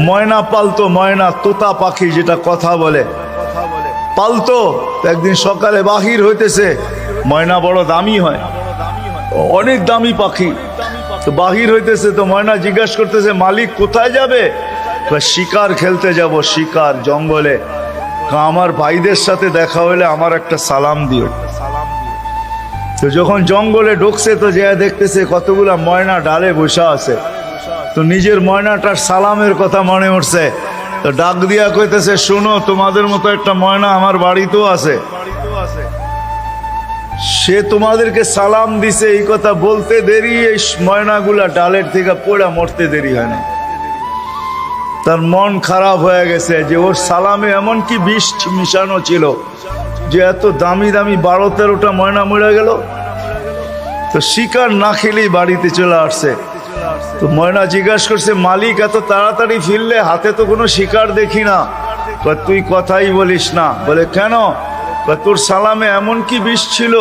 ময়না পালতো, ময়না তোতা পাখি যেটা কথা বলে পালতো। একদিন সকালে বাহির হইতেছে, ময়না বড় দামি হয়, অনেক দামি পাখি, তো বাহির হইতেছে। তো ময়না জিজ্ঞাসা করতেছে, মালিক কোথায় যাবে? শিকার খেলতে যাব, শিকার জঙ্গলে। আমার ভাইদের সাথে দেখা হলে আমার একটা সালাম দিও। তো যখন জঙ্গলে ঢুকছে তো যে দেখতেছে কতগুলা ময়না ডালে বসা আছে, তো নিজের ময়নাটার সালামের কথা মনে উঠছে। তো ডাক দিয়া কইতেছে, শোনো, তোমাদের মতো একটা ময়না আমার বাড়িতেও আছে, সে তোমাদেরকে সালাম দিছে। এই কথা বলতে দেরি এই ময়নাগুলা ডালের থেকে পড়া মরতে দেরি হয় না। তার মন খারাপ হয়ে গেছে যে ওর সালামে এমন কি বিষ মিশানো ছিল যে এত দামি দামি 12-13টা ময়না মরে গেল। তো শিকার না খেলেই বাড়িতে চলে আসছে। তো ময়না জিজ্ঞাসা করছে, মালিক এত তাড়াতাড়ি ফিরলে, হাতে তো কোনো শিকার দেখি না। তুই কথাই বলিস না। বলে কেন? তোর সালামে এমন কি বিষ ছিল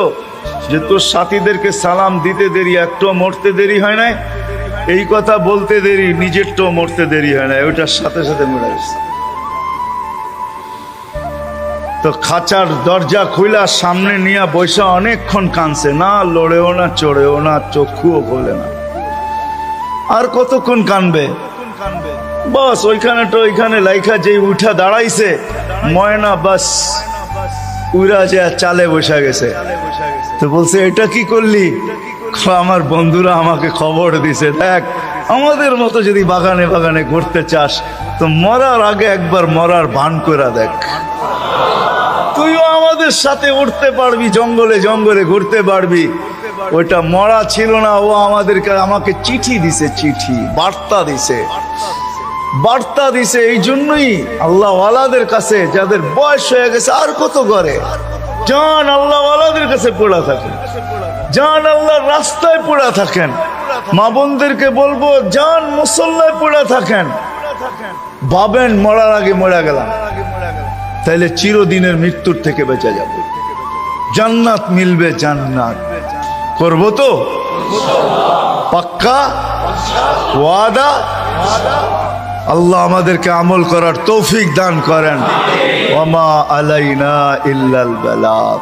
যে তোর সাথীদেরকে সালাম দিতে দেরি, একটু মরতে দেরি হয় নাই। এই কথা বলতে দেরি, নিজেরটাও মরতে দেরি হয় না, ওইটার সাথে সাথে মরে গেছে। তো খাঁচার দরজা খুইলা সামনে নিয়ে বৈশা অনেকক্ষণ কাঁদছে, না লড়েও না, চড়েও না, চক্ষুও খোলে না। আর কতক্ষণ কানবে? বাস ওইখানে তো ওইখানে লাইখা যেই উঠা দাঁড়াইছে ময়না, বাস উড়া যে চালে বসা গেছে। তো বলছে, এটা কি করলি? আমার বন্ধুরা আমাকে খবর দিছে, দেখ আমাদের মতো যদি বাগানে বাগানে ঘুরতে চাস তো মরার আগে একবার মরার ভান করে দেখ, তুইও আমাদের সাথে উঠতে পারবি, জঙ্গলে জঙ্গলে ঘুরতে পারবি। ওইটা মরা ছিল না, ও আমাকে চিঠি দিছে, চিঠি বার্তা দিছে, বার্তা দিছে। এই জন্যই আল্লাহ ওয়ালাদের কাছে, যাদের বয়স হয়ে গেছে আর কত করে, জান আল্লাহ ওয়ালাদের কাছে পড়া থাকেন, জান আল্লাহর রাস্তায় পড়া থাকেন। মা বোনদেরকে বলবো, জান মুসল্লায় পড়া থাকেন। ভাবেন মরার আগে মরে গেলাম, তাইলে চিরদিনের মৃত্যুর থেকে বেঁচে যাব, জান্নাত মিলবে। জান্নাত করবো তো পাক্কা ওয়াদা? আল্লাহ আমাদেরকে আমল করার তৌফিক দান করেন। ওয়া মা আলাইনা ইল্লাল বালাগ।